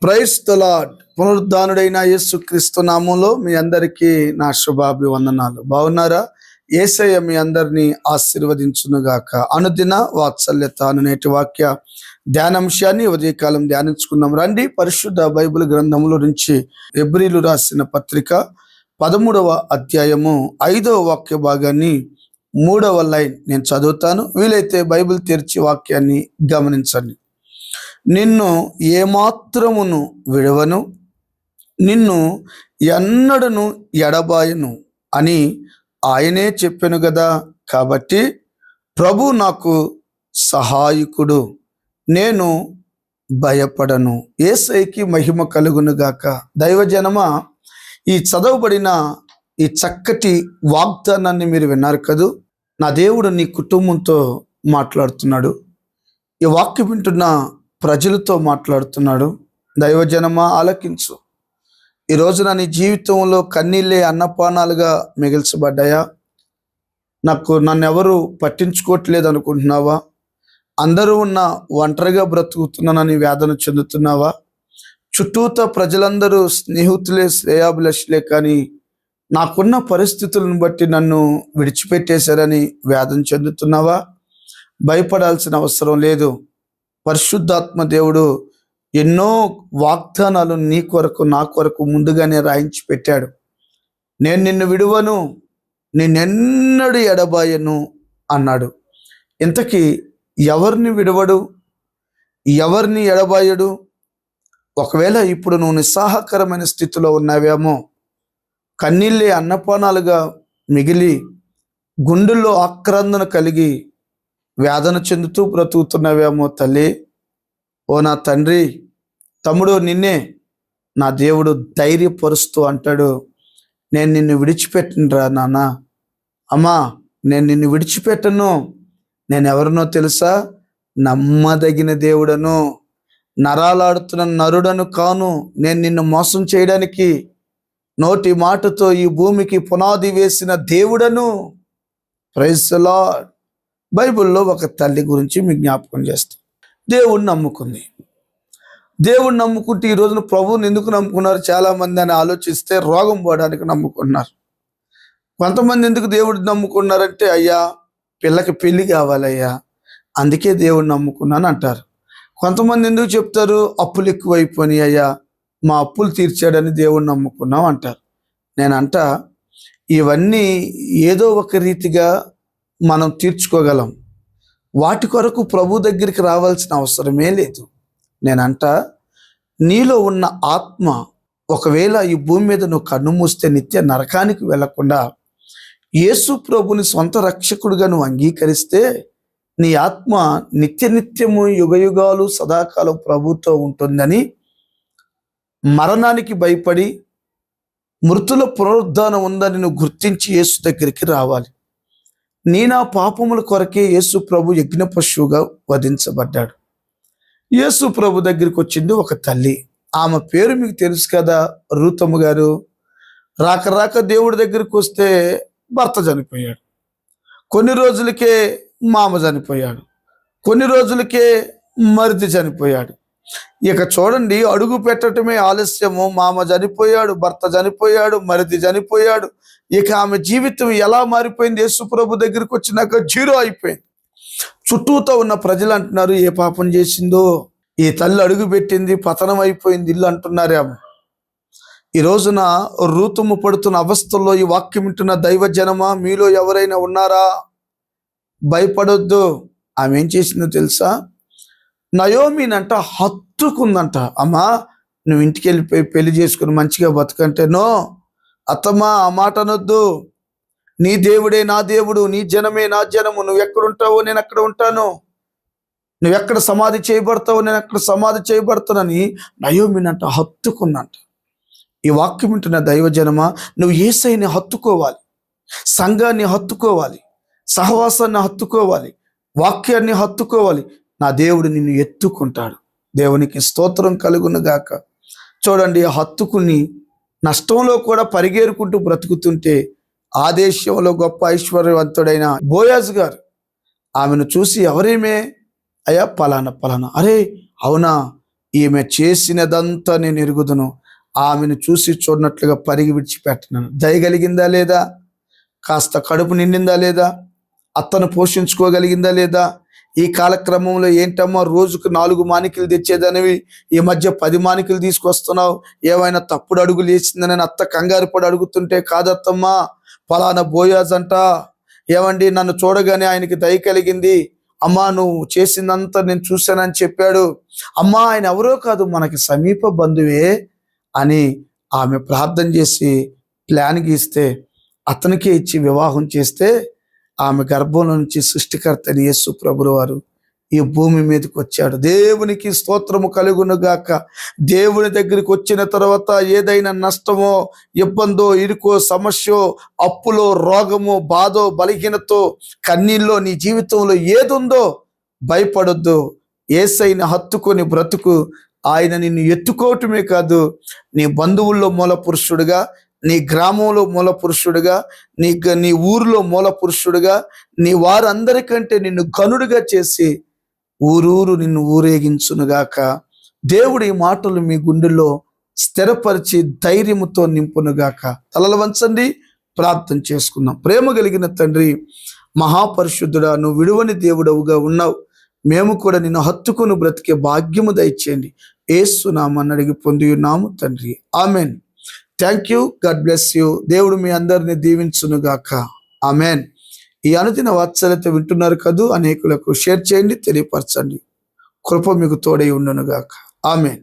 Praise the lord. పునరుద్ధానుడైన యేసుక్రీస్తు నామంలో మీ అందరికీ నా శుభాభివందనాలు. బాగున్నారా? యేసయ్య మీ అందరినీ ఆశీర్వదించునుగాక. అనుదిన వాత్సల్యత అను నేటి వాక్య ధ్యానాంశాన్ని ఉదయకాలం ధ్యానించుకుందాం రండి. పరిశుద్ధ బైబిల్ గ్రంథముల నుంచి హెబ్రీలు రాసిన పత్రిక 13వ అధ్యాయము 5వ వాక్య భాగాన్ని 3వ లైన్ నేను చదువుతాను. వీలైతే బైబిల్ తెరిచి వాక్యాన్ని గమనించండి. నిన్ను ఏమాత్రమును విడవను, నిన్ను ఎన్నడను ఎడబాయను అని ఆయనే చెప్పెను గదా. కాబట్టి ప్రభు నాకు సహాయకుడు, నేను భయపడను. యేసయ్యకి మహిమ కలుగునుగాక. దైవజనమ, ఈ చదవబడిన ఈ చక్కటి వాగ్దానాన్ని మీరు విన్నారు కదూ. నా దేవుడు నీ కుటుంబంతో మాట్లాడుతున్నాడు. ఈ వాక్యం వింటున్న ప్రజలతో మాట్లాడుతున్నాడు. దైవజనమా, ఆలకించు. ఈ రోజున నీ జీవితంలో కన్నీళ్ళే అన్నపానాలుగా మిగిల్చబడ్డాయా? నన్ను ఎవరు పట్టించుకోవట్లేదు అనుకుంటున్నావా? అందరూ ఉన్న ఒంటరిగా బ్రతుకుతున్నానని వేదన చెందుతున్నావా? చుట్టూతో ప్రజలందరూ స్నేహితులే, శ్రేయాభిలాషులే, కానీ నాకున్న పరిస్థితులను బట్టి నన్ను విడిచిపెట్టేశారని వేదన చెందుతున్నావా? భయపడాల్సిన అవసరం లేదు. పరిశుద్ధాత్మ దేవుడు ఎన్నో వాగ్దానాలు నీ కొరకు, నా కొరకు ముందుగానే రాయించి పెట్టాడు. నేను నిన్ను విడువను, నిన్నెన్నడూ ఎడబాయను అన్నాడు. ఇంతకీ ఎవరిని విడవడు, ఎవరిని ఎడబాయడు? ఒకవేళ ఇప్పుడు నువ్వు నిస్సహాకరమైన స్థితిలో ఉన్నావేమో, కన్నీళ్ళే అన్నపానాలుగా మిగిలి గుండెల్లో ఆక్రందన కలిగి వేదన చెందుతూ బ్రతుకుతున్నావేమో తల్లి, ఓ నా తండ్రి, తమ్ముడు, నిన్నే నా దేవుడు ధైర్యపరుస్తూ అంటాడు, నేను నిన్ను విడిచిపెట్టనురా నాన్న. అమ్మా, నేను నిన్ను విడిచిపెట్టను. నేను ఎవరినో తెలుసా? నమ్మదగిన దేవుడను, నరాలాడుతున్న నరుడను కాను. నేను నిన్ను మోసం చేయడానికి నోటి మాటతో ఈ భూమికి పునాది వేసిన దేవుడను. Praise the Lord. బైబిల్లో ఒక తల్లి గురించి మీకు జ్ఞాపకం చేస్తాం. దేవుణ్ణి నమ్ముకుంది. దేవుణ్ణి నమ్ముకుంటే ఈ రోజున ప్రభువుని ఎందుకు నమ్ముకున్నారు చాలామంది అని ఆలోచిస్తే, రోగం పోవడానికి నమ్ముకున్నారు. కొంతమంది ఎందుకు దేవుడిని నమ్ముకున్నారంటే, అయ్యా పిల్లకి పెళ్లి కావాలయ్యా, అందుకే దేవుడిని నమ్ముకున్నాను అంటారు. కొంతమంది ఎందుకు చెప్తారు, అప్పులు ఎక్కువైపోయినాయి అయ్యా, మా అప్పులు తీర్చాడని దేవుడిని నమ్ముకున్నాం అంటారు. నేనంట, ఇవన్నీ ఏదో ఒక రీతిగా మనం తీర్చుకోగలం. వాటి కొరకు ప్రభు దగ్గరికి రావాల్సిన అవసరమే లేదు. నేనంట, నీలో ఉన్న ఆత్మ ఒకవేళ ఈ భూమి మీద నువ్వు కన్ను మూస్తే నిత్య నరకానికి వెళ్లకుండా యేసు ప్రభుని సొంత రక్షకుడిగా నువ్వు అంగీకరిస్తే, నీ ఆత్మ నిత్యము యుగయుగాలు సదాకాలం ప్రభుతో ఉంటుందని మరణానికి భయపడి మృతుల పునరుద్ధానం ఉందని నువ్వు గుర్తించి యేసు దగ్గరికి రావాలి. నా పాపముల కొరకే యేసు ప్రభు యజ్ఞ పశువుగా వధించబడ్డాడు. యేసు ప్రభు దగ్గరికి వచ్చింది ఒక తల్లి. ఆమె పేరు మీకు తెలుసు కదా, రూతమ్మ గారు. రాక దేవుడి దగ్గరికి వస్తే భర్త చనిపోయాడు. కొన్ని రోజులకే మామ చనిపోయాడు. కొన్ని రోజులకే మరిది చనిపోయాడు. ఇక చూడండి, అడుగు పెట్టడమే ఆలస్యము. మామ చనిపోయాడు, భర్త చనిపోయాడు, మరిది చనిపోయాడు. ఇక ఆమె జీవితం ఎలా మారిపోయింది? యేసు ప్రభు దగ్గరికి వచ్చినాక జీరో అయిపోయింది. చుట్టూతో ఉన్న ప్రజలు అంటున్నారు, ఏ పాపం చేసిందో ఈ తల్లి, అడుగు పెట్టింది, పతనం అయిపోయింది ఇల్లు అంటున్నారేమో. ఈ రోజున రూతుము పడుతున్న అవస్థల్లో ఈ వాక్యం వింటున్న దైవజనమా, మీలో ఎవరైనా ఉన్నారా? భయపడొద్దు. ఆమె ఏం చేసిందో తెలుసా? నయోమినంట హత్తుకుందంట. అమ్మా, నువ్వు ఇంటికి వెళ్ళిపోయి పెళ్లి చేసుకుని మంచిగా బతుకంటే, నో అత్తమ్మా, ఆ మాట అనొద్దు. నీ దేవుడే నా దేవుడు, నీ జనమే నా జనము. నువ్వు ఎక్కడుంటావో నేను అక్కడ ఉంటాను, నువ్వెక్కడ సమాధి చేయబడతావో నేను అక్కడ సమాధి చేయబడతానని నయోమినంట హత్తుకుందంట. ఈ వాక్యం వింటున్న దైవజనమా, నువ్వు యేసయ్యని హత్తుకోవాలి, సంఘాన్ని హత్తుకోవాలి, సహవాసాన్ని హత్తుకోవాలి, వాక్యాన్ని హత్తుకోవాలి. నా దేవుడు నిన్ను ఎత్తుకుంటాడు. దేవునికి స్తోత్రం కలుగునుగాక. చూడండి, హత్తుకుని నష్టంలో కూడా పరిగేరుకుంటూ బ్రతుకుతుంటే ఆ దేశంలో గొప్ప ఐశ్వర్యవంతుడైన బోయాజు గారు ఆమెను చూసి, ఎవరేమే? అయ్యా పలానా. అరే అవునా, ఈమె చేసినదంతా నేను ఎరుగుదును, ఆమెను చూసి చూడనట్లుగా పరిగి విడిచిపెట్టను. దయగలిగిందా లేదా? కాస్త కడుపు నిండిందా లేదా? అత్తను పోషించుకోగలిగిందా లేదా? ఈ కాలక్రమంలో ఏంటమ్మా రోజుకు 4 మానికలు తెచ్చేదనివి ఈ మధ్య 10 మానికలు తీసుకొస్తున్నావు, ఏమైనా తప్పుడు అడుగులు వేసిందని అత్త కంగారు పడి అడుగుతుంటే, కాదత్తమ్మా ఫలానా బోయాజ్ అంట, ఏమండి నన్ను చూడగానే ఆయనకి దయ కలిగింది, అమ్మా నువ్వు చేసిందంతా నేను చూశానని చెప్పాడు, అమ్మా ఆయన ఎవరో కాదు మనకి సమీప బంధువే అని ఆమె ప్రార్థన చేసి ప్లాన్ గీస్తే అతనికే ఇచ్చి వివాహం చేస్తే, ఆమె గర్భంలో నుంచి సృష్టికర్త అయిన యేసు ప్రభుల వారు ఈ భూమి మీదకి వచ్చాడు. దేవునికి స్తోత్రము కలుగును గాక. దేవుని దగ్గరికి వచ్చిన తర్వాత ఏదైనా నష్టమో, ఇబ్బందో, ఇరుకో, సమస్యో, అప్పులో, రోగమో, బాధో, బలహీనతో, కన్నీళ్ళో, నీ జీవితంలో ఏదుందో భయపడొద్దు. యేసయ్యని హత్తుకొని బ్రతుకు. ఆయన నిన్ను ఎత్తుకోవటమే కాదు, నీ బంధువుల్లో మూల పురుషుడుగా, నీ గ్రామంలో మూల పురుషుడుగా, నీ ఊరిలో మూల పురుషుడుగా, నీ వారందరికంటే నిన్ను ఘనుడిగా చేసి ఊరూరు నిన్ను ఊరేగించునుగాక. దేవుడి మాటలు మీ గుండెల్లో స్థిరపరిచి ధైర్యముతో నింపునుగాక. తలలు వంచండి, ప్రార్థన చేసుకుందాం. ప్రేమ కలిగిన తండ్రి, మహాపరిశుద్ధుడా, నువ్వు విడువని దేవుడవుగా ఉన్నావు. మేము కూడా నిన్ను హత్తుకుని బ్రతికే భాగ్యము దయచేయండి. యేసు నామమున అడిగి పొంది ఉన్నాము తండ్రి, amen. Thank you. God bless you. దేవుడు మీ అందరిని దీవించునుగాక. ఆమెన్. ఈ అనుదిన వాత్సల్యత వింటున్నారు కదూ, అనేకులకు షేర్ చేయండి, తెలియపరచండి. కృప మీకు తోడై ఉండునుగాక. ఆమెన్.